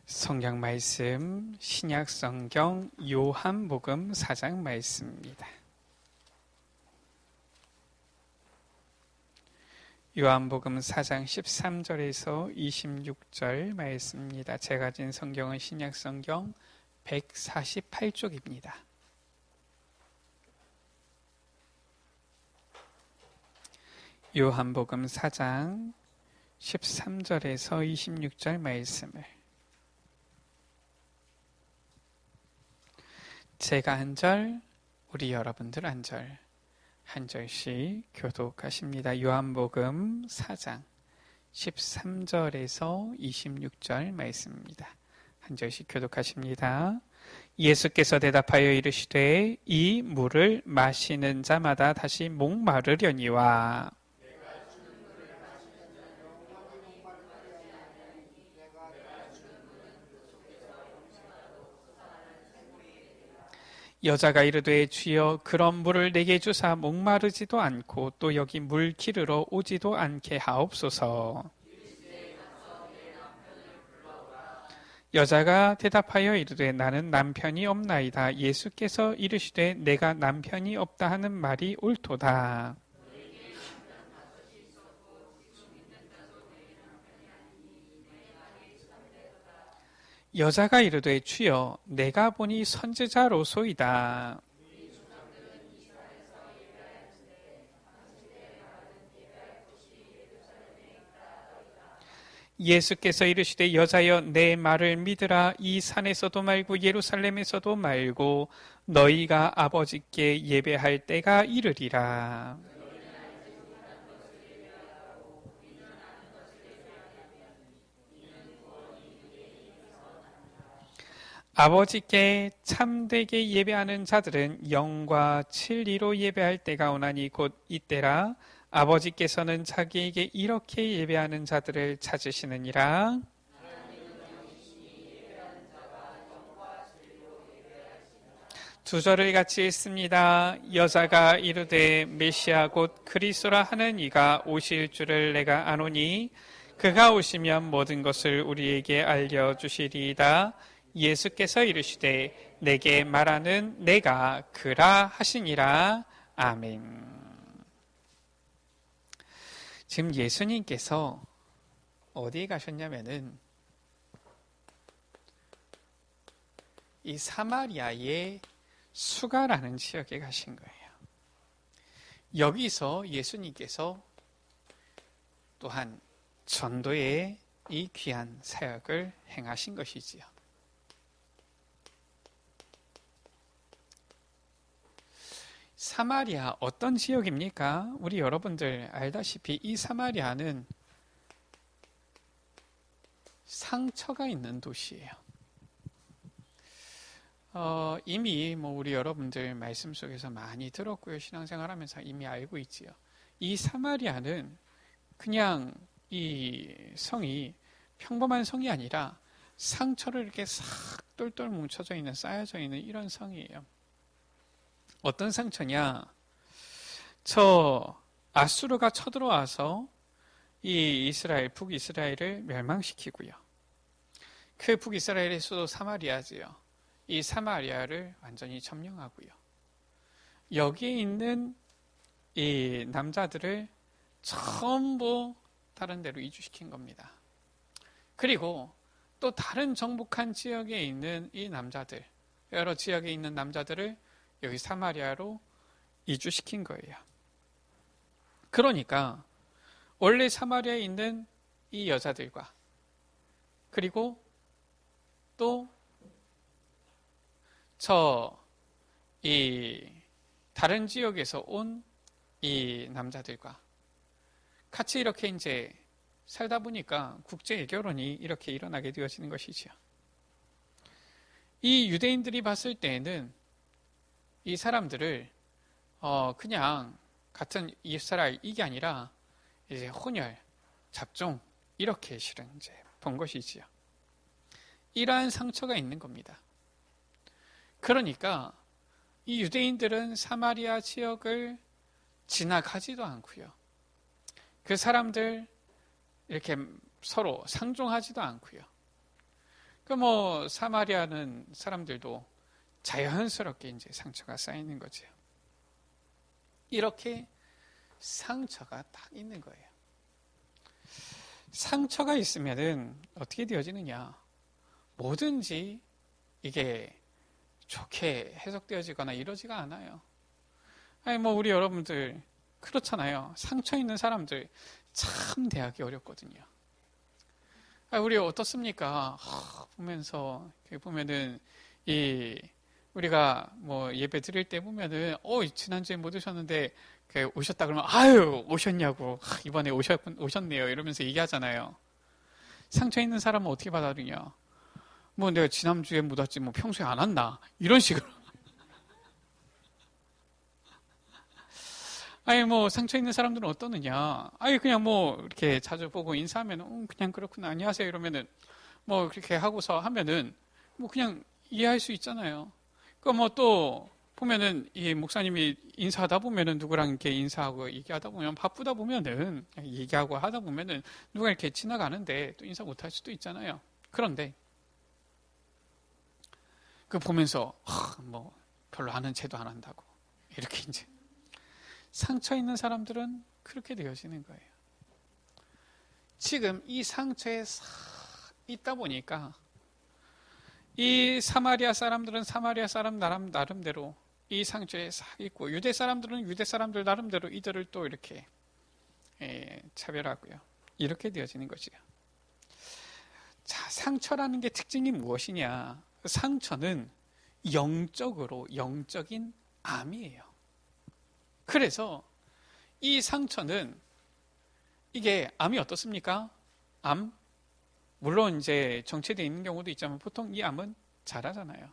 성경 말씀, 신약 성경 요한복음 4장 말씀입니다. 요한복음 4장 13절에서 26절 말씀입니다. 제가 가진 성경은 신약 성경 148쪽입니다. 요한복음 4장 13절에서 26절 말씀을 제가 한 절, 우리 여러분들 한 절, 한 절씩 교독하십니다. 요한복음 4장 13절에서 26절 말씀입니다. 한 절씩 교독하십니다. 예수께서 대답하여 이르시되 이 물을 마시는 자마다 다시 목마르려니와 여자가 이르되 주여 그런 물을 내게 주사 목마르지도 않고 또 여기 물 기르러 오지도 않게 하옵소서. 여자가 대답하여 이르되 나는 남편이 없나이다. 예수께서 이르시되 내가 남편이 없다 하는 말이 옳도다. 여자가 이르되 주여 내가 보니 선지자로소이다. 예수께서 이르시되 여자여 내 말을 믿으라. 이 산에서도 말고 예루살렘에서도 말고 너희가 아버지께 예배할 때가 이르리라. 아버지께 참되게 예배하는 자들은 영과 진리로 예배할 때가 오나니 곧 이때라. 아버지께서는 자기에게 이렇게 예배하는 자들을 찾으시느니라. 두 절을 같이 읽습니다. 여자가 이르되 메시아 곧 그리스도라 하는 이가 오실 줄을 내가 아노니 그가 오시면 모든 것을 우리에게 알려주시리이다. 예수께서 이르시되 내게 말하는 내가 그라 하시니라. 아멘. 지금 예수님께서 어디에 가셨냐면은 이 사마리아의 수가라는 지역에 가신 거예요. 여기서 예수님께서 또한 전도의 이 귀한 사역을 행하신 것이지요. 사마리아 어떤 지역입니까? 우리 여러분들 알다시피 이 사마리아는 상처가 있는 도시예요. 이미 우리 여러분들 말씀 속에서 많이 들었고요. 신앙생활하면서 이미 알고 있지요. 이 사마리아는 그냥 이 성이 평범한 성이 아니라 상처를 이렇게 싹 똘똘 뭉쳐져 있는, 쌓여져 있는 이런 성이에요. 어떤 상처냐? 아수르가 쳐들어와서 이 북이스라엘을 멸망시키고요. 그 북이스라엘의 수도 사마리아지요. 이 사마리아를 완전히 점령하고요. 여기에 있는 이 남자들을 전부 다른 데로 이주시킨 겁니다. 그리고 또 다른 정복한 지역에 있는 이 남자들, 여러 지역에 있는 남자들을 여기 사마리아로 이주시킨 거예요. 그러니까 원래 사마리아에 있는 이 여자들과 그리고 또 이 다른 지역에서 온 이 남자들과 같이 이렇게 이제 살다 보니까 국제 결혼이 이렇게 일어나게 되어지는 것이죠. 이 유대인들이 봤을 때에는 이 사람들을 그냥 같은 이스라엘 이게 아니라 이제 혼혈, 잡종 이렇게 실은 이제 본 것이지요. 이러한 상처가 있는 겁니다. 그러니까 이 유대인들은 사마리아 지역을 지나가지도 않고요. 그 사람들 이렇게 서로 상종하지도 않고요. 그 뭐 사마리아는 사람들도 자연스럽게 이제 상처가 쌓이는 거죠. 이렇게 상처가 딱 있는 거예요. 상처가 있으면은 어떻게 되어지느냐? 뭐든지 이게 좋게 해석되어지거나 이러지가 않아요. 아니 뭐 우리 여러분들 그렇잖아요. 상처 있는 사람들 참 대하기 어렵거든요. 우리 어떻습니까? 보면서 보면은 우리가 뭐 예배 드릴 때 보면은 지난주에 못 오셨는데 오셨다 그러면 아유 오셨냐고 이번에 오셨네요 이러면서 얘기하잖아요. 상처 있는 사람은 어떻게 받아들이냐? 뭐 내가 지난주에 못 왔지 뭐 평소에 안 왔나 이런 식으로. 아니 뭐 상처 있는 사람들은 어떠느냐? 아니 그냥 뭐 이렇게 자주 보고 인사하면 그냥 그렇구나 안녕하세요 이러면은 뭐 그렇게 하고서 하면은 뭐 그냥 이해할 수 있잖아요. 그 뭐 또 보면은 이 목사님이 인사하다 보면은 누구랑 이렇게 인사하고 얘기하다 보면 바쁘다 보면은 얘기하고 하다 보면은 누가 이렇게 지나가는데 또 인사 못할 수도 있잖아요. 그런데 그 보면서 뭐 별로 아는 체도 안 한다고 이렇게 이제 상처 있는 사람들은 그렇게 되어지는 거예요. 지금 이 상처에 싹 있다 보니까 이 사마리아 사람들은 사마리아 사람 나름대로 이 상처에 싹 있고 유대 사람들은 유대 사람들 나름대로 이들을 또 이렇게 차별하고요. 이렇게 되어지는 것이요. 자, 상처라는 게 특징이 무엇이냐? 상처는 영적인 암이에요. 그래서 이 상처는 이게 암이 어떻습니까? 암? 물론 이제 정체되어 있는 경우도 있지만 보통 이 암은 자라잖아요.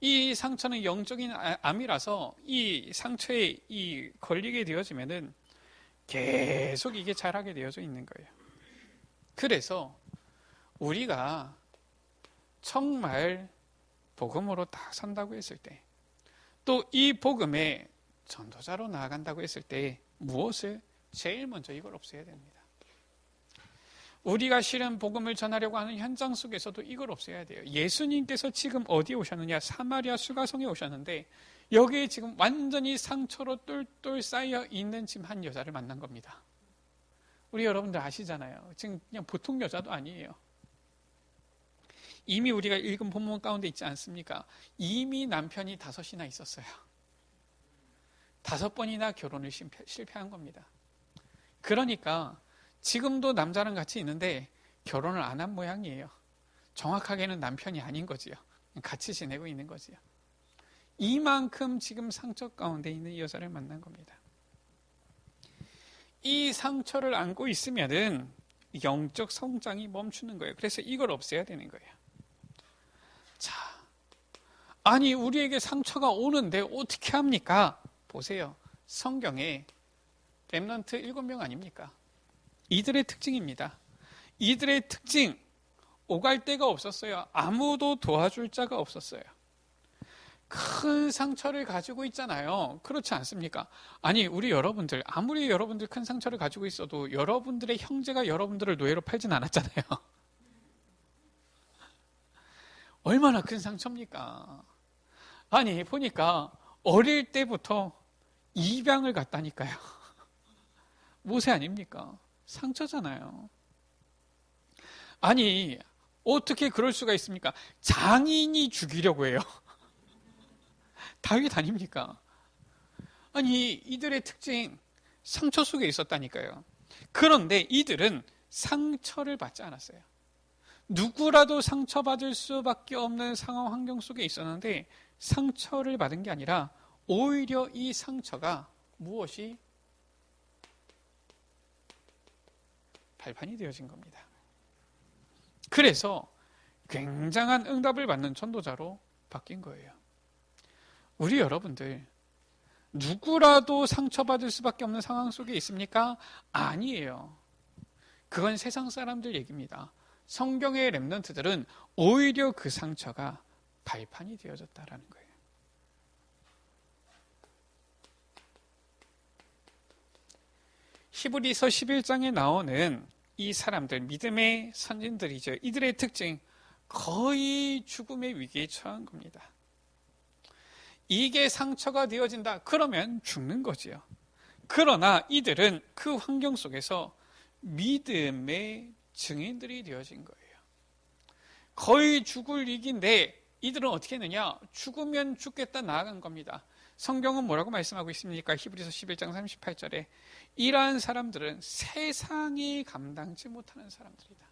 이 상처는 영적인 암이라서 이 상처에 걸리게 되어지면은 계속 이게 자라게 되어져 있는 거예요. 그래서 우리가 정말 복음으로 다 선다고 했을 때, 또 이 복음에 전도자로 나아간다고 했을 때 무엇을 제일 먼저 이걸 없애야 됩니다. 우리가 실은 복음을 전하려고 하는 현장 속에서도 이걸 없애야 돼요. 예수님께서 지금 어디에 오셨느냐? 사마리아 수가성에 오셨는데 여기에 지금 완전히 상처로 똘똘 쌓여 있는 지금 한 여자를 만난 겁니다. 우리 여러분들 아시잖아요. 지금 그냥 보통 여자도 아니에요. 이미 우리가 읽은 본문 가운데 있지 않습니까? 이미 남편이 5이나 있었어요. 5번이나 결혼을 실패한 겁니다. 그러니까 지금도 남자랑 같이 있는데 결혼을 안 한 모양이에요. 정확하게는 남편이 아닌 거지요. 같이 지내고 있는 거지요. 이만큼 지금 상처 가운데 있는 이 여자를 만난 겁니다. 이 상처를 안고 있으면은 영적 성장이 멈추는 거예요. 그래서 이걸 없애야 되는 거예요. 자, 아니 우리에게 상처가 오는데 어떻게 합니까? 보세요. 성경에 렘넌트 7명 아닙니까? 이들의 특징입니다. 이들의 특징, 오갈 데가 없었어요. 아무도 도와줄 자가 없었어요. 큰 상처를 가지고 있잖아요. 그렇지 않습니까? 아니 우리 여러분들 아무리 여러분들 큰 상처를 가지고 있어도 여러분들의 형제가 여러분들을 노예로 팔진 않았잖아요. 얼마나 큰 상처입니까? 아니 보니까 어릴 때부터 입양을 갔다니까요. 모세 아닙니까? 상처잖아요. 아니 어떻게 그럴 수가 있습니까? 장인이 죽이려고 해요. 다윗 아닙니까? 아니 이들의 특징 상처 속에 있었다니까요. 그런데 이들은 상처를 받지 않았어요. 누구라도 상처받을 수밖에 없는 상황 환경 속에 있었는데 상처를 받은 게 아니라 오히려 이 상처가 무엇이 발판이 되어진 겁니다. 그래서 굉장한 응답을 받는 전도자로 바뀐 거예요. 우리 여러분들 누구라도 상처받을 수밖에 없는 상황 속에 있습니까? 아니에요. 그건 세상 사람들 얘기입니다. 성경의 렘넌트들은 오히려 그 상처가 발판이 되어졌다라는 거예요. 히브리서 11장에 나오는 이 사람들, 믿음의 선진들이죠. 이들의 특징, 거의 죽음의 위기에 처한 겁니다. 이게 상처가 되어진다. 그러면 죽는 거지요. 그러나 이들은 그 환경 속에서 믿음의 증인들이 되어진 거예요. 거의 죽을 위기인데 이들은 어떻게 했느냐? 죽으면 죽겠다 나아간 겁니다. 성경은 뭐라고 말씀하고 있습니까? 히브리서 11장 38절에 이러한 사람들은 세상이 감당치 못하는 사람들이다.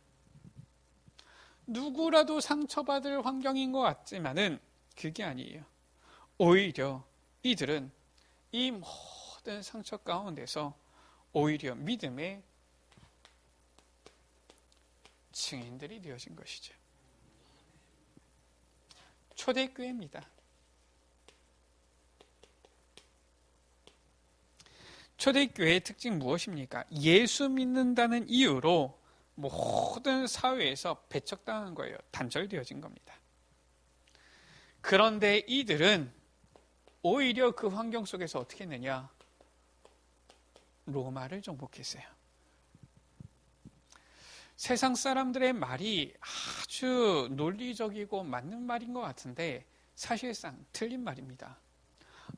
누구라도 상처받을 환경인 것 같지만은 그게 아니에요. 오히려 이들은 이 모든 상처 가운데서 오히려 믿음의 증인들이 되어진 것이죠. 초대교회입니다. 초대교회의 특징 무엇입니까? 예수 믿는다는 이유로 모든 사회에서 배척당한 거예요. 단절되어진 겁니다. 그런데 이들은 오히려 그 환경 속에서 어떻게 했느냐? 로마를 정복했어요. 세상 사람들의 말이 아주 논리적이고 맞는 말인 것 같은데 사실상 틀린 말입니다.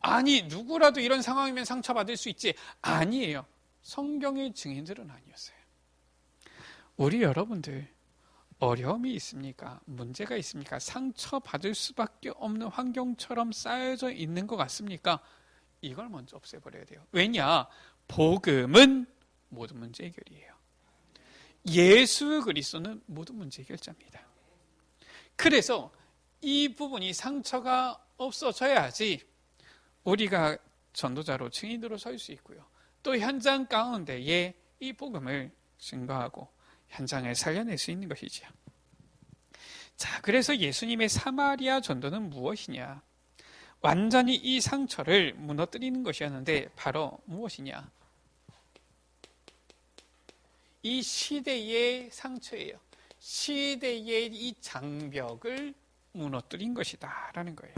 아니, 누구라도 이런 상황이면 상처받을 수 있지. 아니에요. 성경의 증인들은 아니었어요. 우리 여러분들 어려움이 있습니까? 문제가 있습니까? 상처받을 수밖에 없는 환경처럼 쌓여져 있는 것 같습니까? 이걸 먼저 없애버려야 돼요. 왜냐? 복음은 모든 문제 해결이에요. 예수 그리스도는 모든 문제 해결자입니다. 그래서 이 부분이 상처가 없어져야지 우리가 전도자로 증인으로 설 수 있고요. 또 현장 가운데에 이 복음을 증거하고 현장을 살려낼 수 있는 것이지요. 자, 그래서 예수님의 사마리아 전도는 무엇이냐? 완전히 이 상처를 무너뜨리는 것이었는데 바로 무엇이냐? 이 시대의 상처예요. 시대의 이 장벽을 무너뜨린 것이다 라는 거예요.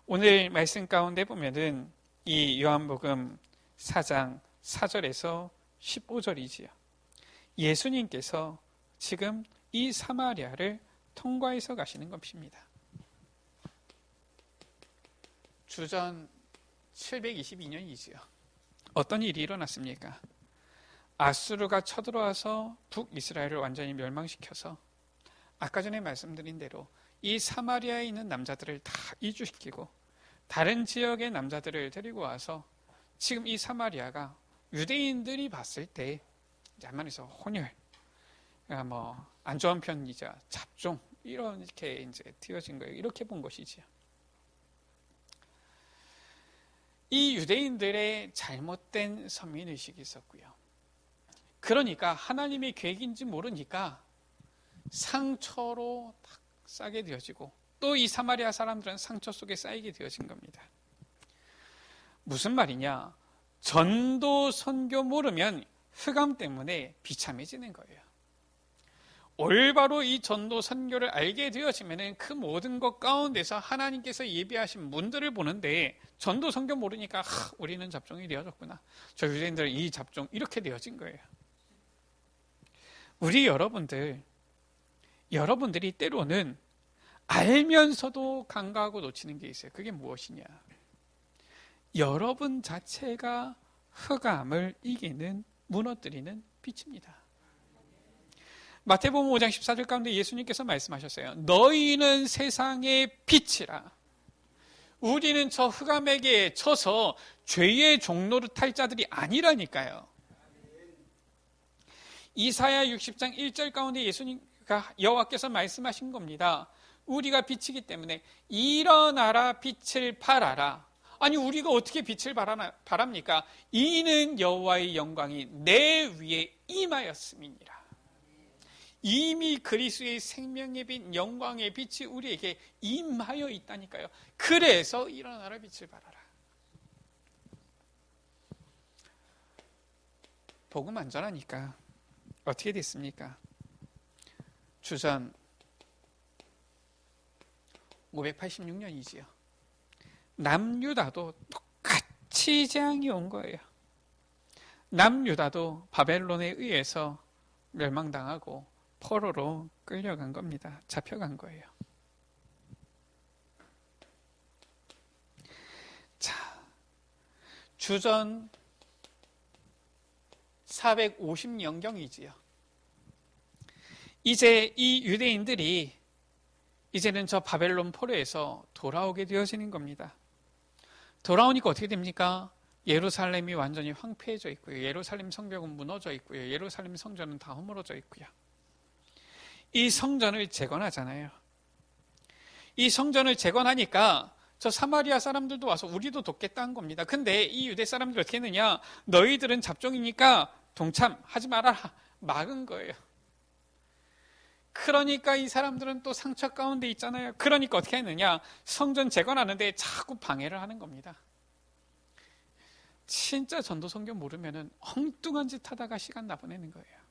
오늘 말씀 가운데 보면은 이 요한복음 4장 4절에서 15절이지요. 예수님께서 지금 이 사마리아를 통과해서 가시는 것입니다. 주전 722년이지요. 어떤 일이 일어났습니까? 아수르가 쳐들어와서 북이스라엘을 완전히 멸망시켜서 아까 전에 말씀드린 대로 이 사마리아에 있는 남자들을 다 이주시키고 다른 지역의 남자들을 데리고 와서 지금 이 사마리아가 유대인들이 봤을 때 한마디서 혼혈, 안 좋은 편이자 잡종 이렇게 이제 튀어진 거예요. 이렇게 본 것이지요. 이 유대인들의 잘못된 선민의식이 있었고요. 그러니까 하나님의 계획인지 모르니까 상처로 딱 싸게 되어지고 또 이 사마리아 사람들은 상처 속에 쌓이게 되어진 겁니다. 무슨 말이냐? 전도 선교 모르면 흑암 때문에 비참해지는 거예요. 올바로 이 전도 선교를 알게 되어지면 그 모든 것 가운데서 하나님께서 예비하신 문들을 보는데 전도 선교 모르니까 우리는 잡종이 되어졌구나. 저 유대인들은 이 잡종 이렇게 되어진 거예요. 우리 여러분들이 때로는 알면서도 간과하고 놓치는 게 있어요. 그게 무엇이냐? 여러분 자체가 흑암을 이기는 무너뜨리는 빛입니다. 마태복음 5장 14절 가운데 예수님께서 말씀하셨어요. 너희는 세상의 빛이라. 우리는 저 흑암에게 쳐서 죄의 종로를 탈 자들이 아니라니까요. 이사야 60장 1절 가운데 예수님과 여호와께서 말씀하신 겁니다. 우리가 빛이기 때문에 일어나라 빛을 발하라. 아니 우리가 어떻게 빛을 발합니까? 이는 여호와의 영광이 내 위에 임하였음이니라. 이미 그리스도의 생명의 빛, 영광의 빛이 우리에게 임하여 있다니까요. 그래서 일어나라 빛을 발하라. 복음 안 전하니까 어떻게 됐습니까? 주전 586년이지요. 남유다도 똑같이 재앙이 온 거예요. 남유다도 바벨론에 의해서 멸망당하고 포로로 끌려간 겁니다. 잡혀간 거예요. 자, 주전 450년경이지요. 이제 이 유대인들이 이제는 저 바벨론 포로에서 돌아오게 되어지는 겁니다. 돌아오니까 어떻게 됩니까? 예루살렘이 완전히 황폐해져 있고요. 예루살렘 성벽은 무너져 있고요. 예루살렘 성전은 다 허물어져 있고요. 이 성전을 재건하잖아요. 이 성전을 재건하니까 저 사마리아 사람들도 와서 우리도 돕겠다는 겁니다. 근데 이 유대 사람들이 어떻게 했느냐? 너희들은 잡종이니까 동참하지 말아라. 막은 거예요. 그러니까 이 사람들은 또 상처 가운데 있잖아요. 그러니까 어떻게 했느냐? 성전 재건하는데 자꾸 방해를 하는 겁니다. 진짜 전도 성경 모르면은 엉뚱한 짓 하다가 시간 다 보내는 거예요.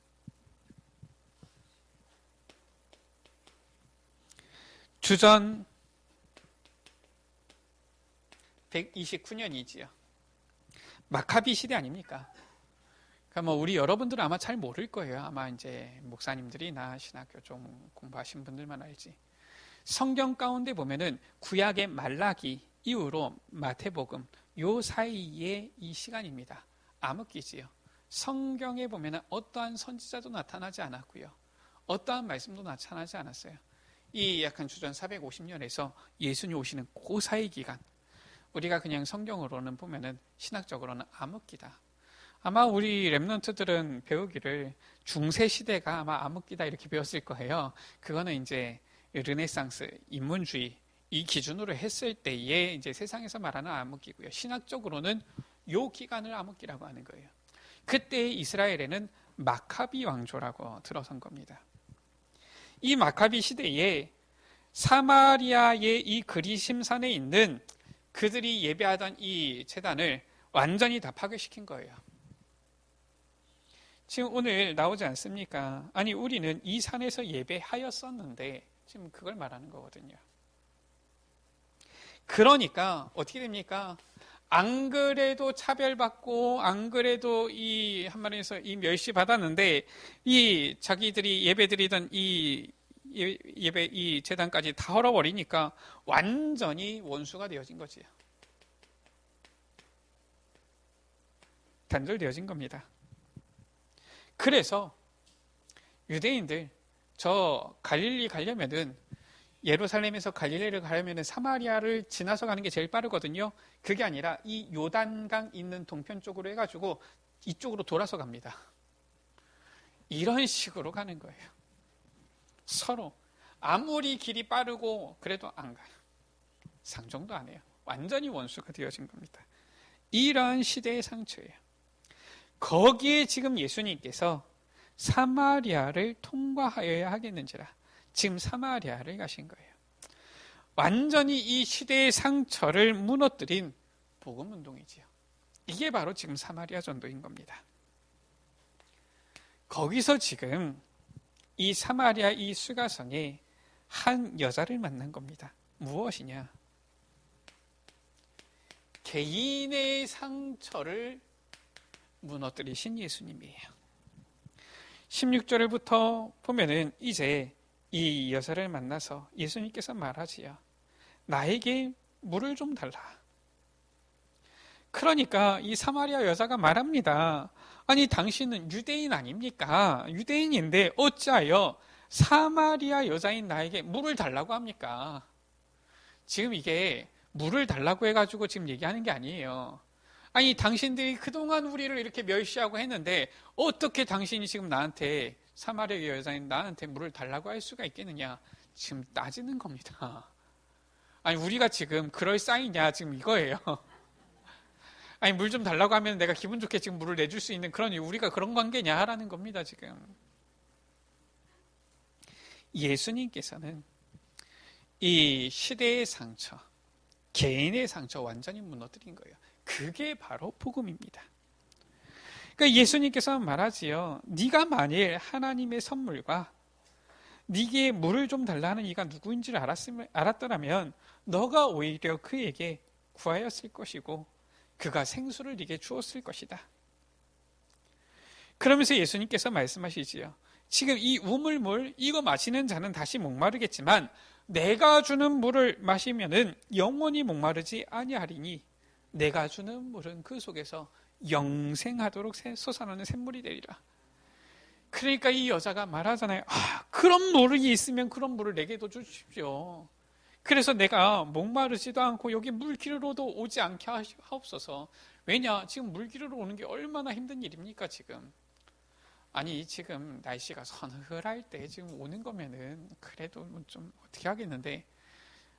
주전 129년이지요. 마카비 시대 아닙니까? 그러니까 뭐 우리 여러분들은 아마 잘 모를 거예요. 아마 이제 목사님들이나 신학교 좀 공부하신 분들만 알지. 성경 가운데 보면은 구약의 말라기 이후로 마태복음 요 사이의 이 시간입니다. 암흑기지요. 성경에 보면은 어떠한 선지자도 나타나지 않았고요. 어떠한 말씀도 나타나지 않았어요. 이 약한 주전 450년에서 예수님 오시는 그 사이 기간. 우리가 그냥 성경으로는 보면은 신학적으로는 암흑기다. 아마 우리 랩런트들은 배우기를 중세 시대가 아마 암흑기다 이렇게 배웠을 거예요. 그거는 이제 르네상스, 인문주의 이 기준으로 했을 때에 이제 세상에서 말하는 암흑기고요. 신학적으로는 요 기간을 암흑기라고 하는 거예요. 그때 이스라엘에는 마카비 왕조라고 들어선 겁니다. 이 마카비 시대에 사마리아의 이 그리심산에 있는 그들이 예배하던 이 제단을 완전히 다 파괴시킨 거예요. 지금 오늘 나오지 않습니까? 아니 우리는 이 산에서 예배하였었는데 지금 그걸 말하는 거거든요. 그러니까 어떻게 됩니까? 안 그래도 차별받고 안 그래도 이 한마디에서 이 멸시 받았는데 이 자기들이 예배드리던 이 예배 이 제단까지 다 헐어버리니까 완전히 원수가 되어진 거지요. 단절되어진 겁니다. 그래서 유대인들 저 갈릴리 가려면은 예루살렘에서 갈릴리를 가려면은 사마리아를 지나서 가는 게 제일 빠르거든요. 그게 아니라 이 요단강 있는 동편 쪽으로 해가지고 이쪽으로 돌아서 갑니다. 이런 식으로 가는 거예요. 서로 아무리 길이 빠르고 그래도 안 가요. 상종도 안 해요. 완전히 원수가 되어진 겁니다. 이런 시대의 상처예요. 거기에 지금 예수님께서 사마리아를 통과하여야 하겠는지라 지금 사마리아를 가신 거예요. 완전히 이 시대의 상처를 무너뜨린 복음운동이지요. 이게 바로 지금 사마리아 전도인 겁니다. 거기서 지금 이 사마리아 이 수가성에 한 여자를 만난 겁니다. 무엇이냐? 개인의 상처를 무너뜨리신 예수님이에요. 16절부터 보면은 이제 이 여자를 만나서 예수님께서 말하지요. 나에게 물을 좀 달라. 그러니까 이 사마리아 여자가 말합니다. 아니 당신은 유대인 아닙니까? 유대인인데 어찌하여 사마리아 여자인 나에게 물을 달라고 합니까? 지금 이게 물을 달라고 해가지고 지금 얘기하는 게 아니에요. 아니 당신들이 그동안 우리를 이렇게 멸시하고 했는데 어떻게 당신이 지금 나한테 사마리아 여자인 나한테 물을 달라고 할 수가 있겠느냐? 지금 따지는 겁니다. 아니 우리가 지금 그럴 사이냐 지금 이거예요. 아니 물 좀 달라고 하면 내가 기분 좋게 지금 물을 내줄 수 있는 그런 우리가 그런 관계냐라는 겁니다. 지금 예수님께서는 이 시대의 상처, 개인의 상처 완전히 무너뜨린 거예요. 그게 바로 복음입니다. 그러니까 예수님께서 말하지요. 네가 만일 하나님의 선물과 네게 물을 좀 달라는 이가 누구인지를 알았더라면 너가 오히려 그에게 구하였을 것이고 그가 생수를 네게 주었을 것이다. 그러면서 예수님께서 말씀하시지요. 지금 이 우물물 이거 마시는 자는 다시 목마르겠지만 내가 주는 물을 마시면은 영원히 목마르지 아니하리니 내가 주는 물은 그 속에서 영생하도록 솟아나는 샘물이 되리라. 그러니까 이 여자가 말하잖아요. 그런 물이 있으면 그런 물을 내게도 주십시오. 그래서 내가 목마르지도 않고 여기 물길로도 오지 않게 하옵소서. 왜냐? 지금 물길로 오는 게 얼마나 힘든 일입니까, 지금? 아니, 지금 날씨가 서늘할 때 지금 오는 거면은 그래도 좀 어떻게 하겠는데,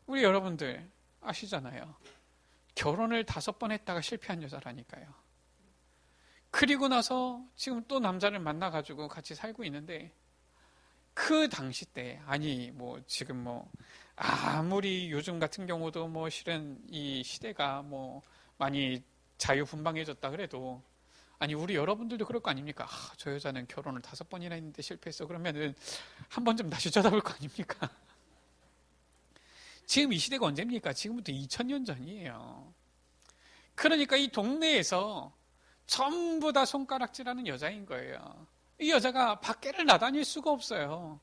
우리 여러분들 아시잖아요. 결혼을 5번 했다가 실패한 여자라니까요. 그리고 나서 지금 또 남자를 만나가지고 같이 살고 있는데, 그 당시 때, 아니, 뭐, 지금 뭐, 아무리 요즘 같은 경우도 뭐 실은 이 시대가 뭐 많이 자유분방해졌다 그래도, 아니, 우리 여러분들도 그럴 거 아닙니까? 저 여자는 결혼을 5번이나 했는데 실패했어. 그러면은 한 번쯤 다시 쳐다볼 거 아닙니까? 지금 이 시대가 언제입니까? 지금부터 2000년 전이에요. 그러니까 이 동네에서 전부 다 손가락질하는 여자인 거예요. 이 여자가 밖에를 나다닐 수가 없어요.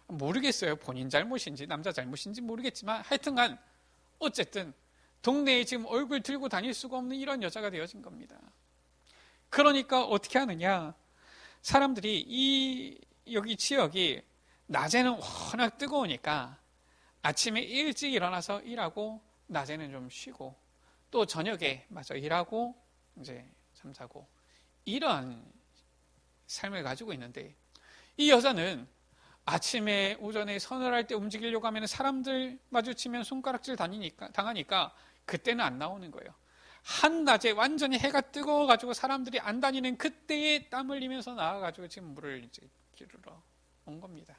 모르겠어요. 본인 잘못인지 남자 잘못인지 모르겠지만 하여튼간 어쨌든 동네에 지금 얼굴 들고 다닐 수가 없는 이런 여자가 되어진 겁니다. 그러니까 어떻게 하느냐? 사람들이 여기 지역이 낮에는 워낙 뜨거우니까 아침에 일찍 일어나서 일하고 낮에는 좀 쉬고 또 저녁에 마저 일하고 이제 잠자고 이러한 삶을 가지고 있는데 이 여자는 아침에 오전에 서늘할 때 움직이려고 하면 사람들 마주치면 손가락질 당하니까 그때는 안 나오는 거예요. 한낮에 완전히 해가 뜨거워가지고 사람들이 안 다니는 그때에 땀 흘리면서 나와가지고 지금 물을 이제 기르러 온 겁니다.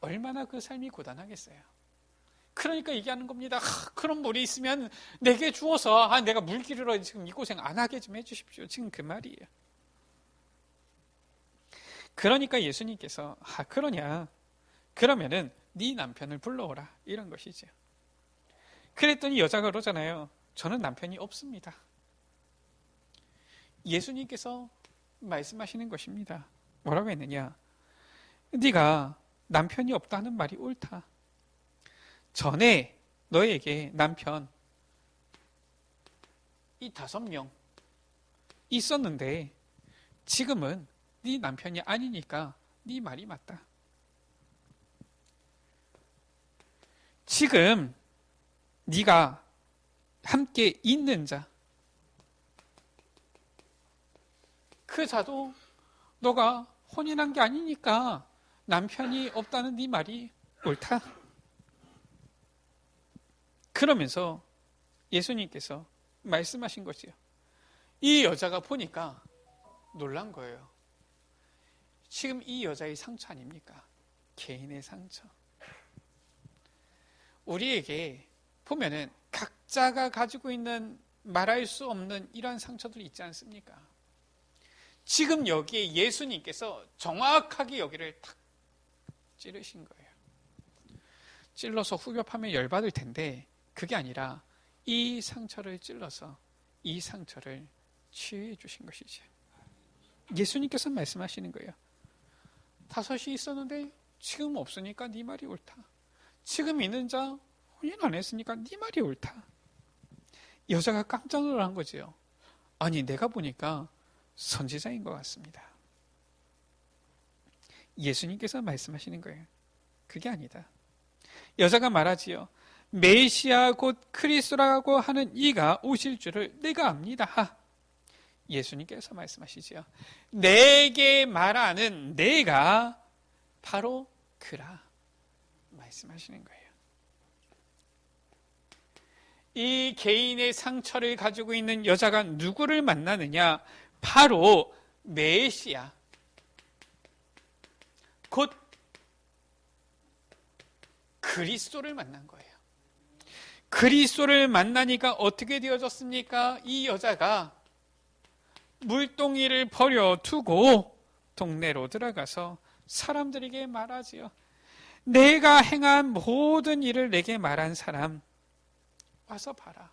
얼마나 그 삶이 고단하겠어요. 그러니까 얘기하는 겁니다. 그런 물이 있으면 내게 주어서 내가 물 기르러 지금 이 고생 안 하게 좀 해주십시오. 지금 그 말이에요. 그러니까 예수님께서 그러냐? 그러면은 네 남편을 불러오라 이런 것이죠. 그랬더니 여자가 그러잖아요. 저는 남편이 없습니다. 예수님께서 말씀하시는 것입니다. 뭐라고 했느냐? 네가 남편이 없다는 말이 옳다. 전에 너에게 남편 이 5명 있었는데 지금은 네 남편이 아니니까 네 말이 맞다. 지금 네가 함께 있는 자, 그 자도 너가 혼인한 게 아니니까 남편이 없다는 네 말이 옳다. 그러면서 예수님께서 말씀하신 것이요. 이 여자가 보니까 놀란 거예요. 지금 이 여자의 상처 아닙니까? 개인의 상처. 우리에게 보면은 각자가 가지고 있는 말할 수 없는 이러한 상처들이 있지 않습니까? 지금 여기에 예수님께서 정확하게 여기를 탁 찌르신 거예요. 찔러서 후벼파면 열받을 텐데 그게 아니라 이 상처를 찔러서 이 상처를 치유해 주신 것이죠. 예수님께서 말씀하시는 거예요. 5이 있었는데 지금 없으니까 네 말이 옳다. 지금 있는 자 혼인 안 했으니까 네 말이 옳다. 여자가 깜짝 놀란 거지요. 아니 내가 보니까 선지자인 것 같습니다. 예수님께서 말씀하시는 거예요. 그게 아니다. 여자가 말하지요. 메시아 곧 그리스도라고 하는 이가 오실 줄을 내가 압니다. 예수님께서 말씀하시지요. 내게 말하는 내가 바로 그라 말씀하시는 거예요. 이 개인의 상처를 가지고 있는 여자가 누구를 만나느냐? 바로 메시아 곧 그리스도를 만난 거예요. 그리스도를 만나니까 어떻게 되어졌습니까? 이 여자가 물동이를 버려두고 동네로 들어가서 사람들에게 말하지요. 내가 행한 모든 일을 내게 말한 사람 와서 봐라.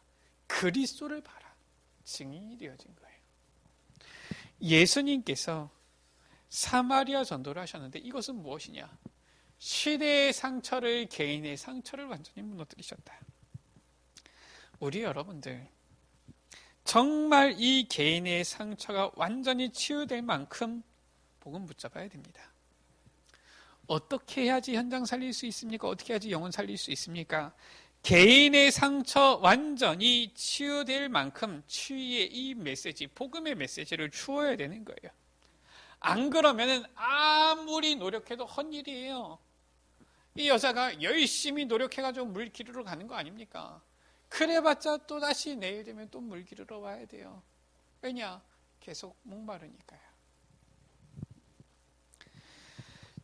그리스도를 봐라. 증인이 되어진 거예요. 예수님께서 사마리아 전도를 하셨는데 이것은 무엇이냐? 시대의 상처를, 개인의 상처를 완전히 무너뜨리셨다. 우리 여러분들 정말 이 개인의 상처가 완전히 치유될 만큼 복음 붙잡아야 됩니다. 어떻게 해야지 현장 살릴 수 있습니까? 어떻게 해야지 영혼 살릴 수 있습니까? 개인의 상처 완전히 치유될 만큼 치유의 이 메시지, 복음의 메시지를 주어야 되는 거예요. 안 그러면은 아무리 노력해도 헛일이에요. 이 여자가 열심히 노력해가지고 물 기르러 가는 거 아닙니까? 그래봤자 또 다시 내일 되면 또 물 기르러 와야 돼요. 왜냐? 계속 목마르니까요.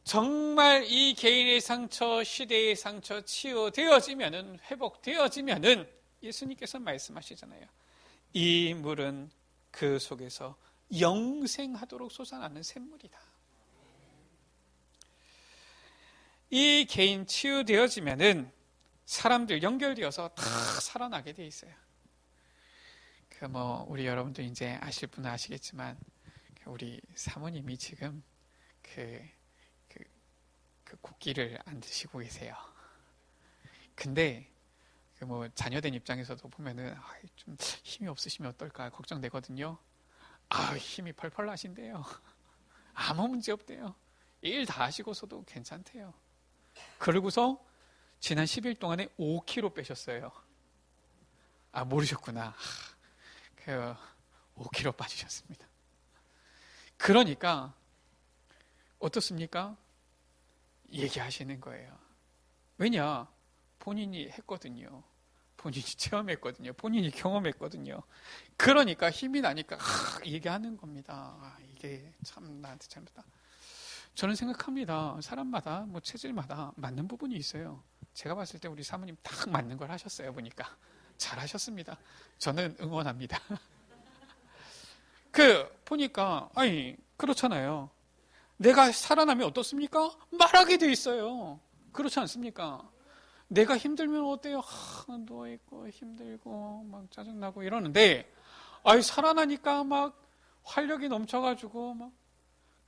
정말 이 개인의 상처, 시대의 상처 치유되어지면은, 회복되어지면은 예수님께서 말씀하시잖아요. 이 물은 그 속에서 영생하도록 솟아나는 샘물이다. 이 개인 치유되어지면은 사람들 연결되어서 다 살아나게 돼 있어요. 우리 여러분도 이제 아실 분은 아시겠지만, 우리 사모님이 지금 그 국기를 안 드시고 계세요. 근데 자녀된 입장에서도 보면은 좀 힘이 없으시면 어떨까 걱정되거든요. 힘이 펄펄 나신대요. 아무 문제 없대요. 일 다 하시고서도 괜찮대요. 그러고서 지난 10일 동안에 5kg 빼셨어요. 모르셨구나. 5kg 빠지셨습니다. 그러니까 어떻습니까? 얘기하시는 거예요. 왜냐? 본인이 했거든요. 본인이 체험했거든요. 본인이 경험했거든요. 그러니까 힘이 나니까 얘기하는 겁니다. 이게 참 나한테 잘못다. 저는 생각합니다. 사람마다 체질마다 맞는 부분이 있어요. 제가 봤을 때 우리 사모님 딱 맞는 걸 하셨어요. 보니까 잘하셨습니다. 저는 응원합니다. 보니까 그렇잖아요. 내가 살아나면 어떻습니까? 말하게 돼 있어요. 그렇지 않습니까? 내가 힘들면 어때요? 누워있고 힘들고 막 짜증나고 이러는데 살아나니까 막 활력이 넘쳐가지고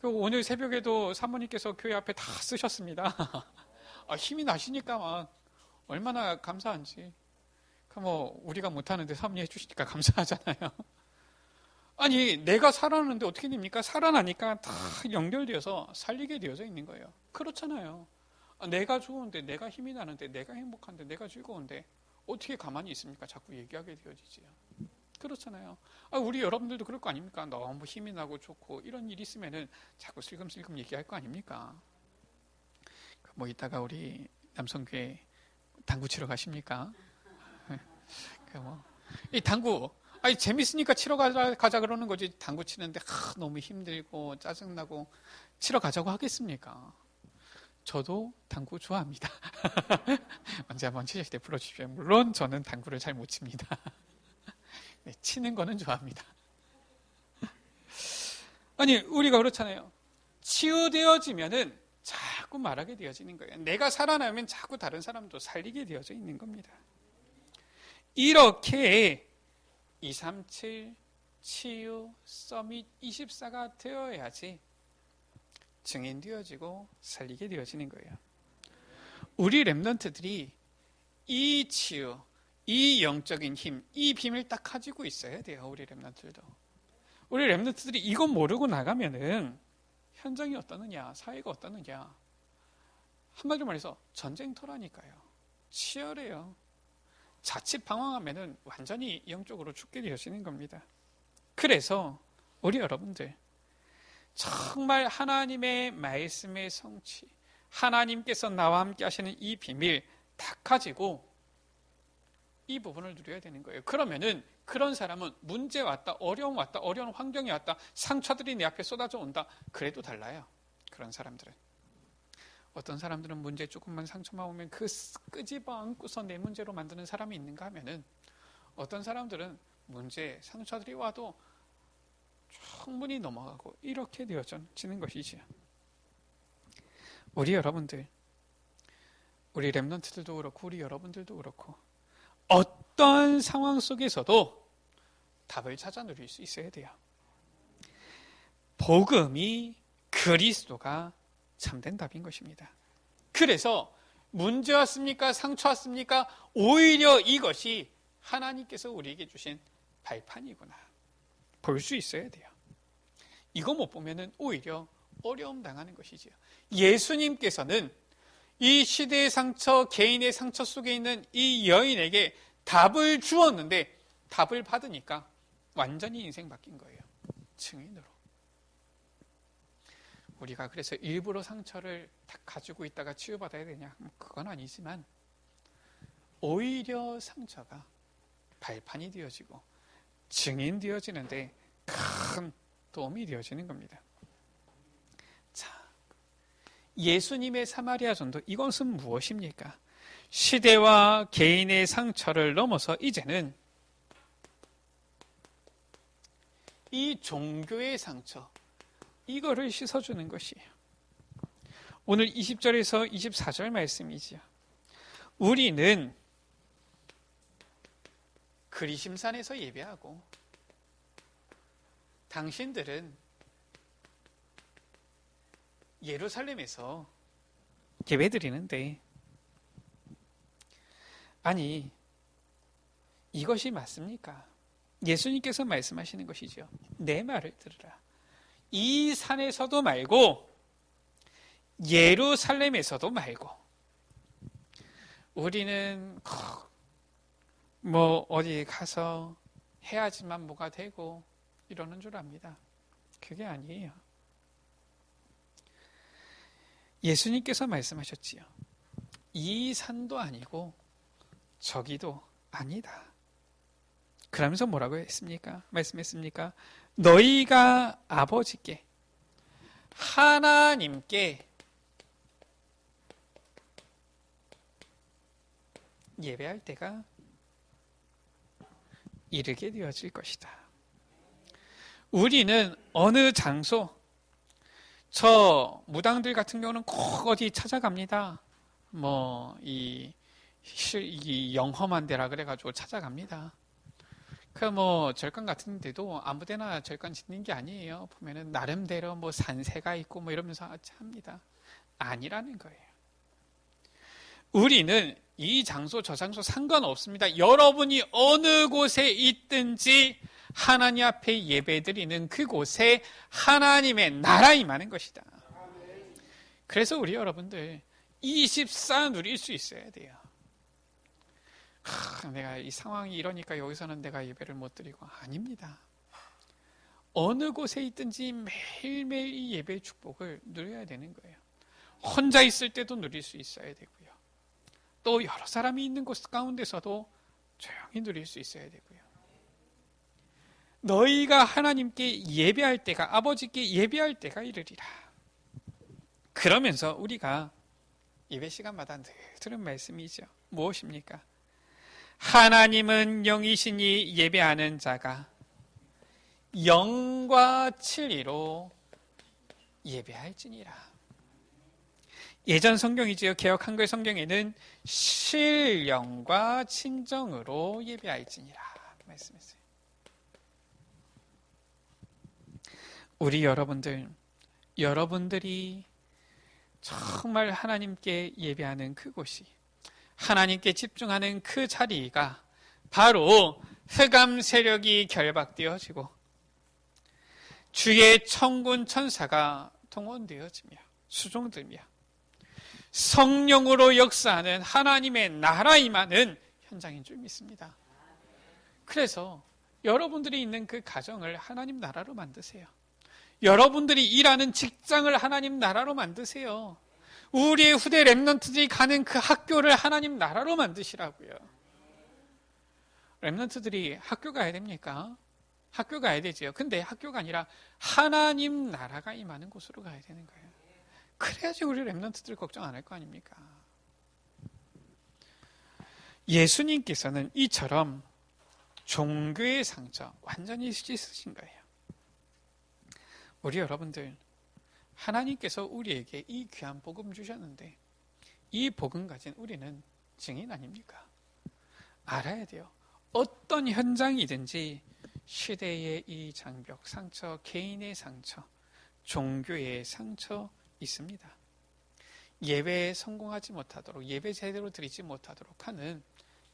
오늘 새벽에도 사모님께서 교회 앞에 다 쓰셨습니다. 힘이 나시니까 막 얼마나 감사한지. 우리가 못하는데 사모님이 해주시니까 감사하잖아요. 내가 살아나는데 어떻게 됩니까? 살아나니까 다 연결되어서 살리게 되어져 있는 거예요. 그렇잖아요. 내가 좋은데, 내가 힘이 나는데, 내가 행복한데, 내가 즐거운데 어떻게 가만히 있습니까? 자꾸 얘기하게 되어지지요. 그렇잖아요. 우리 여러분들도 그럴 거 아닙니까? 너무 힘이 나고 좋고 이런 일이 있으면은 자꾸 슬금슬금 얘기할 거 아닙니까? 이따가 우리 남성교회 당구 치러 가십니까? 이 당구 재밌으니까 치러 가자 그러는 거지. 당구 치는데 너무 힘들고 짜증나고 치러 가자고 하겠습니까? 저도 당구 좋아합니다. 언제 한번 치실 때 불러주십시오. 물론 저는 당구를 잘 못 칩니다. 네, 치는 거는 좋아합니다. 우리가 그렇잖아요. 치유되어지면은 자꾸 말하게 되어지는 거예요. 내가 살아나면 자꾸 다른 사람도 살리게 되어져 있는 겁니다. 이렇게 237 치유 서밋 24가 되어야지 증인되어지고 살리게 되어지는 거예요. 우리 렘넌트들이 이 치유, 이 영적인 힘, 이 비밀 딱 가지고 있어야 돼요. 우리 렘넌트들도. 우리 렘넌트들이 이거 모르고 나가면은 현장이 어떠느냐, 사회가 어떠느냐. 한마디로 말해서 전쟁터라니까요. 치열해요. 자칫 방황하면은 완전히 영적으로 죽게 되어지는 겁니다. 그래서 우리 여러분들 정말 하나님의 말씀의 성취, 하나님께서 나와 함께 하시는 이 비밀 딱 가지고 이 부분을 누려야 되는 거예요. 그러면은 그런 사람은 문제 왔다, 어려움 왔다, 어려운 환경이 왔다, 상처들이 내 앞에 쏟아져 온다. 그래도 달라요. 그런 사람들은. 어떤 사람들은 문제 조금만 상처만 오면 끄집어 안고서 내 문제로 만드는 사람이 있는가 하면은 어떤 사람들은 문제, 상처들이 와도 충분히 넘어가고 이렇게 되어지는 것이지요. 우리 여러분들, 우리 렘넌트들도 그렇고 우리 여러분들도 그렇고 어떤 상황 속에서도 답을 찾아 누릴 수 있어야 돼요. 복음이 그리스도가 참된 답인 것입니다. 그래서 문제 왔습니까? 상처 왔습니까? 오히려 이것이 하나님께서 우리에게 주신 발판이구나 볼 수 있어야 돼요. 이거 못 보면은 오히려 어려움 당하는 것이지요. 예수님께서는 이 시대의 상처, 개인의 상처 속에 있는 이 여인에게 답을 주었는데 답을 받으니까 완전히 인생 바뀐 거예요. 증인으로. 우리가 그래서 일부러 상처를 다 가지고 있다가 치유받아야 되냐? 그건 아니지만 오히려 상처가 발판이 되어지고 증인 되어지는데 큰 도움이 되어지는 겁니다. 자, 예수님의 사마리아 전도, 이것은 무엇입니까? 시대와 개인의 상처를 넘어서 이제는 이 종교의 상처, 이거를 씻어주는 것이에요. 오늘 20절에서 24절 말씀이지요. 우리는 그리심산에서 예배하고 당신들은 예루살렘에서 예배드리는데, 아니 이것이 맞습니까? 예수님께서 말씀하시는 것이죠. 내 말을 들으라. 이 산에서도 말고 예루살렘에서도 말고. 우리는 뭐 어디 가서 해야지만 뭐가 되고 이러는 줄 압니다. 그게 아니에요. 예수님께서 말씀하셨지요. 이 산도 아니고 저기도 아니다. 그러면서 뭐라고 했습니까? 말씀했습니까? 너희가 아버지께, 하나님께 예배할 때가 이르게 되어질 것이다. 우리는 어느 장소, 저 무당들 같은 경우는 꼭 어디 찾아갑니다. 이 영험한 데라 그래가지고 찾아갑니다. 절간 같은 데도 아무데나 절간 짓는 게 아니에요. 보면은 나름대로 산세가 있고 이러면서 합니다. 아니라는 거예요. 우리는 이 장소 저 장소 상관없습니다. 여러분이 어느 곳에 있든지 하나님 앞에 예배드리는 그곳에 하나님의 나라 임하는 것이다. 그래서 우리 여러분들 24 누릴 수 있어야 돼요. 내가 이 상황이 이러니까 여기서는 내가 예배를 못 드리고, 아닙니다. 어느 곳에 있든지 매일매일 이 예배의 축복을 누려야 되는 거예요. 혼자 있을 때도 누릴 수 있어야 되고요. 또 여러 사람이 있는 곳 가운데서도 조용히 누릴 수 있어야 되고요. 너희가 하나님께 예배할 때가, 아버지께 예배할 때가 이르리라. 그러면서 우리가 예배 시간마다 늘 들은 말씀이죠. 무엇입니까? 하나님은 영이시니 예배하는 자가 영과 진리로 예배할지니라. 예전 성경이지요. 개역 한글 성경에는 신령과 친정으로 예배할지니라 말씀했어요. 우리 여러분들이 정말 하나님께 예배하는 그곳이, 하나님께 집중하는 그 자리가 바로 흑암 세력이 결박되어지고 주의 천군 천사가 동원되어지며 수종들며 성령으로 역사하는 하나님의 나라 임하는 현장인 줄 믿습니다. 그래서 여러분들이 있는 그 가정을 하나님 나라로 만드세요. 여러분들이 일하는 직장을 하나님 나라로 만드세요. 우리의 후대 렘넌트들이 가는 그 학교를 하나님 나라로 만드시라고요. 렘넌트들이 학교 가야 됩니까? 학교 가야 되지요. 근데 학교가 아니라 하나님 나라가 임하는 곳으로 가야 되는 거예요. 그래야지 우리 렘넌트들 걱정 안 할 거 아닙니까? 예수님께서는 이처럼 종교의 상처 완전히 씻으신 거예요. 우리 여러분들, 하나님께서 우리에게 이 귀한 복음 주셨는데 이 복음 가진 우리는 증인 아닙니까? 알아야 돼요. 어떤 현장이든지 시대의 이 장벽, 상처, 개인의 상처, 종교의 상처 있습니다. 예배에 성공하지 못하도록, 예배 제대로 드리지 못하도록 하는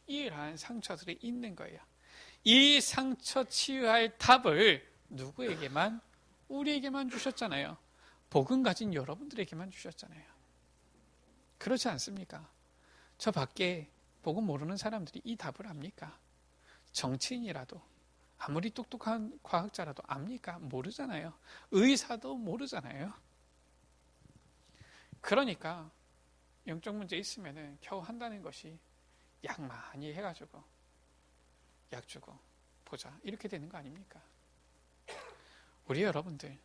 이러한 상처들이 있는 거예요. 이 상처 치유할 답을 누구에게만? 우리에게만 주셨잖아요. 복음 가진 여러분들에게만 주셨잖아요. 그렇지 않습니까? 저 밖에 복음 모르는 사람들이 이 답을 압니까? 정치인이라도, 아무리 똑똑한 과학자라도 압니까? 모르잖아요. 의사도 모르잖아요. 그러니까 영적 문제 있으면 겨우 한다는 것이 약 많이 해가지고 약 주고 보자, 이렇게 되는 거 아닙니까? 우리 여러분들,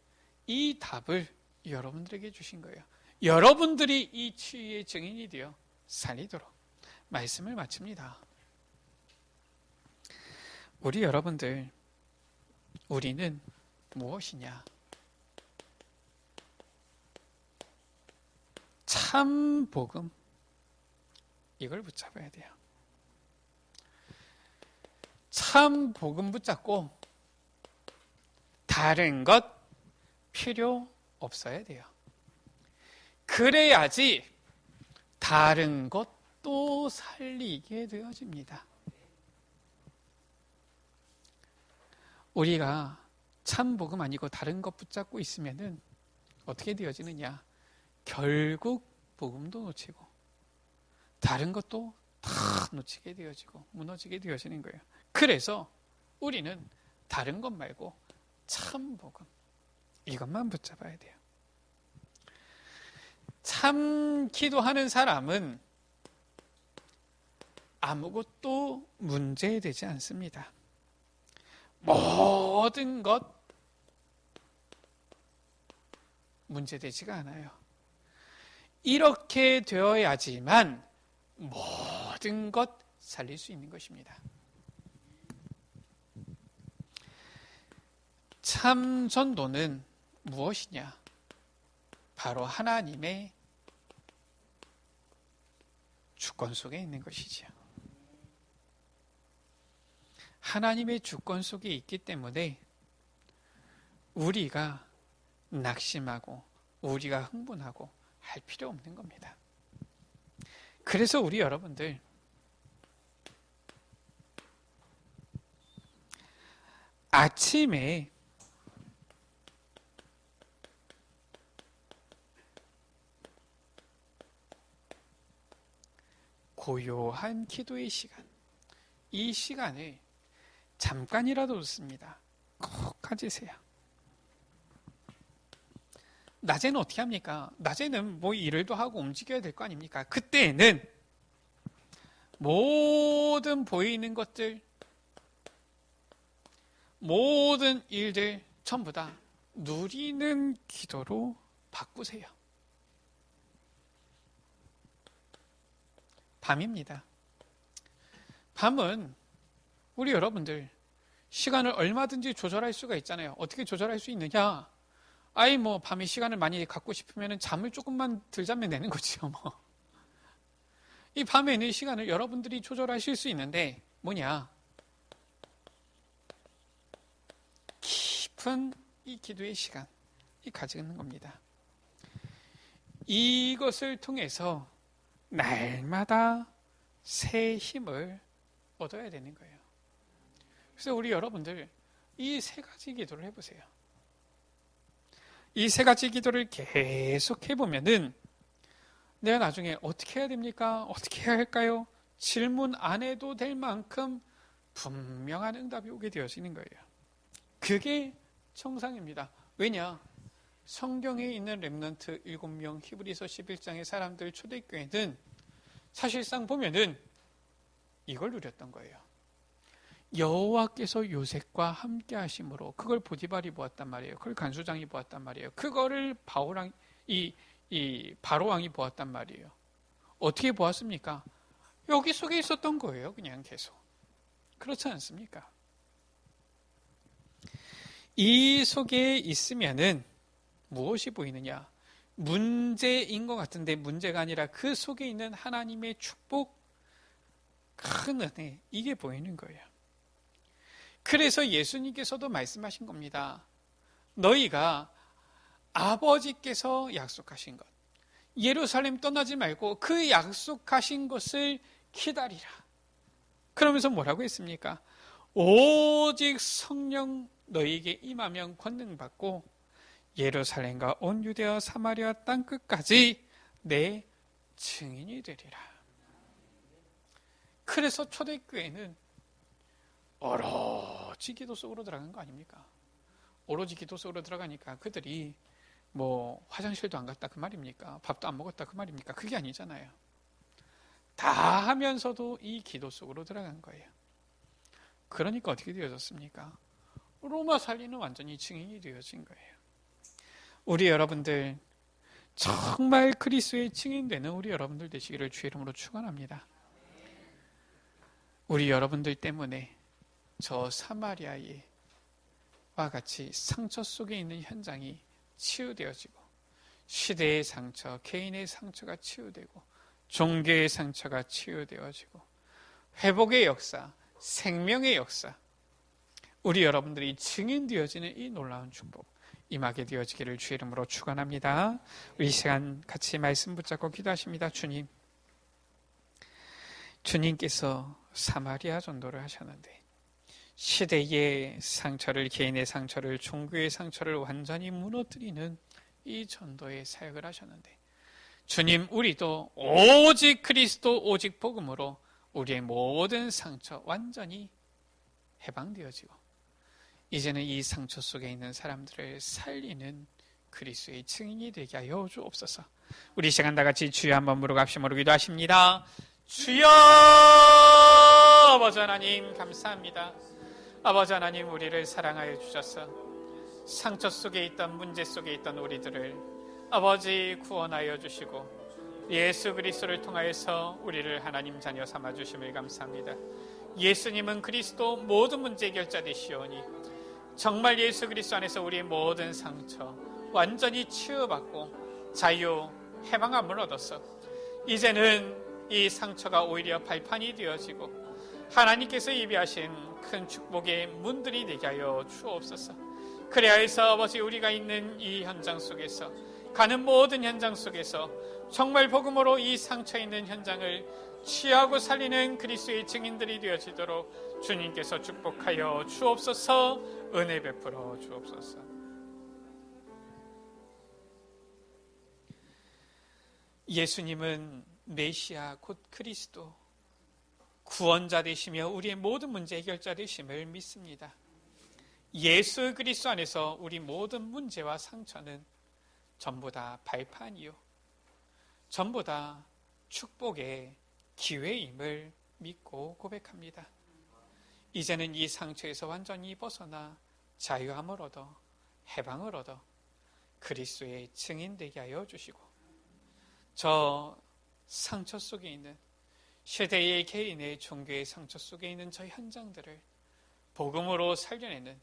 이 답을 여러분들에게 주신 거예요. 여러분들이 이 치유의 증인이 되어 살리도록 말씀을 마칩니다. 우리 여러분들, 우리는 무엇이냐? 참 복음, 이걸 붙잡아야 돼요. 참 복음 붙잡고 다른 것 필요 없어야 돼요. 그래야지 다른 것도 살리게 되어집니다. 우리가 참 복음 아니고 다른 것 붙잡고 있으면은 어떻게 되어지느냐? 결국 복음도 놓치고 다른 것도 다 놓치게 되어지고 무너지게 되어지는 거예요. 그래서 우리는 다른 것 말고 참 복음, 이것만 붙잡아야 돼요. 참 기도하는 사람은 아무것도 문제되지 않습니다. 모든 것 문제되지가 않아요. 이렇게 되어야지만 모든 것 살릴 수 있는 것입니다. 참 전도는 무엇이냐? 바로 하나님의 주권 속에 있는 것이지요. 하나님의 주권 속에 있기 때문에 우리가 낙심하고 우리가 흥분하고 할 필요 없는 겁니다. 그래서 우리 여러분들, 아침에 고요한 기도의 시간, 이 시간을 잠깐이라도 좋습니다. 꼭 가지세요. 낮에는 어떻게 합니까? 낮에는 뭐 일을도 하고 움직여야 될 거 아닙니까? 그때는 모든 보이는 것들, 모든 일들 전부 다 누리는 기도로 바꾸세요. 밤입니다. 밤은 우리 여러분들 시간을 얼마든지 조절할 수가 있잖아요. 어떻게 조절할 수 있느냐? 뭐 밤에 시간을 많이 갖고 싶으면 잠을 조금만 덜 자면 되는 거죠. 이 밤에 있는 시간을 여러분들이 조절하실 수 있는데 뭐냐? 깊은 이 기도의 시간이 가지는 겁니다. 이것을 통해서 날마다 새 힘을 얻어야 되는 거예요. 그래서 우리 여러분들 이 세 가지 기도를 해보세요. 이 세 가지 기도를 계속 해보면은 내가 나중에 어떻게 해야 됩니까? 어떻게 해야 할까요? 질문 안 해도 될 만큼 분명한 응답이 오게 되어지는 거예요. 그게 정상입니다. 왜냐? 성경에 있는 렘넌트 7명 히브리서 11장의 사람들 초대교회는 사실상 보면은 이걸 누렸던 거예요. 여호와께서 요셉과 함께 하심으로 그걸 보디발이 보았단 말이에요. 그걸 간수장이 보았단 말이에요. 그거를 바로왕이 보았단 말이에요. 어떻게 보았습니까? 여기 속에 있었던 거예요. 그냥 계속. 그렇지 않습니까? 이 속에 있으면은 무엇이 보이느냐? 문제인 것 같은데 문제가 아니라 그 속에 있는 하나님의 축복, 큰 은혜, 이게 보이는 거예요. 그래서 예수님께서도 말씀하신 겁니다. 너희가 아버지께서 약속하신 것, 예루살렘 떠나지 말고 그 약속하신 것을 기다리라. 그러면서 뭐라고 했습니까? 오직 성령 너희에게 임하면 권능받고 예루살렘과 온 유대와 사마리아 땅끝까지 내 증인이 되리라. 그래서 초대교회는 오로지 기도 속으로 들어간 거 아닙니까? 오로지 기도 속으로 들어가니까 그들이 뭐 화장실도 안 갔다 그 말입니까? 밥도 안 먹었다 그 말입니까? 그게 아니잖아요. 다 하면서도 이 기도 속으로 들어간 거예요. 그러니까 어떻게 되어졌습니까? 로마 살리는 완전히 증인이 되어진 거예요. 우리 여러분들 정말 그리스도의 증인되는 우리 여러분들 되시기를 주의 이름으로 축원합니다. 우리 여러분들 때문에 저 사마리아의 와 같이 상처 속에 있는 현장이 치유되어지고 시대의 상처, 개인의 상처가 치유되고 종교의 상처가 치유되어지고 회복의 역사, 생명의 역사, 우리 여러분들이 증인되어지는 이 놀라운 축복 임하게 되어지기를 주의 이름으로 축원합니다. 우리 시간 같이 말씀 붙잡고 기도하십니다. 주님께서 사마리아 전도를 하셨는데 시대의 상처를, 개인의 상처를, 종교의 상처를 완전히 무너뜨리는 이 전도의 사역을 하셨는데 주님, 우리도 오직 그리스도, 오직 복음으로 우리의 모든 상처 완전히 해방되어지고 이제는 이 상처 속에 있는 사람들을 살리는 그리스도의 증인이 되게 하여 주옵소서. 우리 시간 다 같이 주여 한번 부르고 합심으로 기도하십니다. 주여! 아버지 하나님 감사합니다. 아버지 하나님, 우리를 사랑하여 주셔서 상처 속에 있던, 문제 속에 있던 우리들을 아버지 구원하여 주시고 예수 그리스도를 통하여서 우리를 하나님 자녀 삼아 주심을 감사합니다. 예수님은 그리스도 모든 문제 해결자 되시오니 정말 예수 그리스도 안에서 우리의 모든 상처 완전히 치유받고 자유, 해방함을 얻어서 이제는 이 상처가 오히려 발판이 되어지고 하나님께서 예비하신 큰 축복의 문들이 되게 하여 주옵소서. 그래야 해서 아버지, 우리가 있는 이 현장 속에서, 가는 모든 현장 속에서 정말 복음으로 이 상처 있는 현장을 치유하고 살리는 그리스도의 증인들이 되어지도록 주님께서 축복하여 주옵소서. 은혜 베풀어 주옵소서. 예수님은 메시아 곧 그리스도, 구원자 되시며 우리의 모든 문제 해결자 되심을 믿습니다. 예수 그리스도 안에서 우리 모든 문제와 상처는 전부 다 발판이요, 전부 다 축복의 기회임을 믿고 고백합니다. 이제는 이 상처에서 완전히 벗어나 자유함을 얻어 해방을 얻어 그리스도의 증인되게 하여 주시고 저 상처 속에 있는 시대의, 개인의, 종교의 상처 속에 있는 저 현장들을 복음으로 살려내는,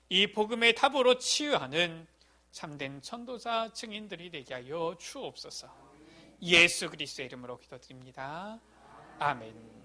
이 복음의 답으로 치유하는 참된 전도자 증인들이 되게 하여 주옵소서. 예수 그리스도의 이름으로 기도드립니다. 아멘.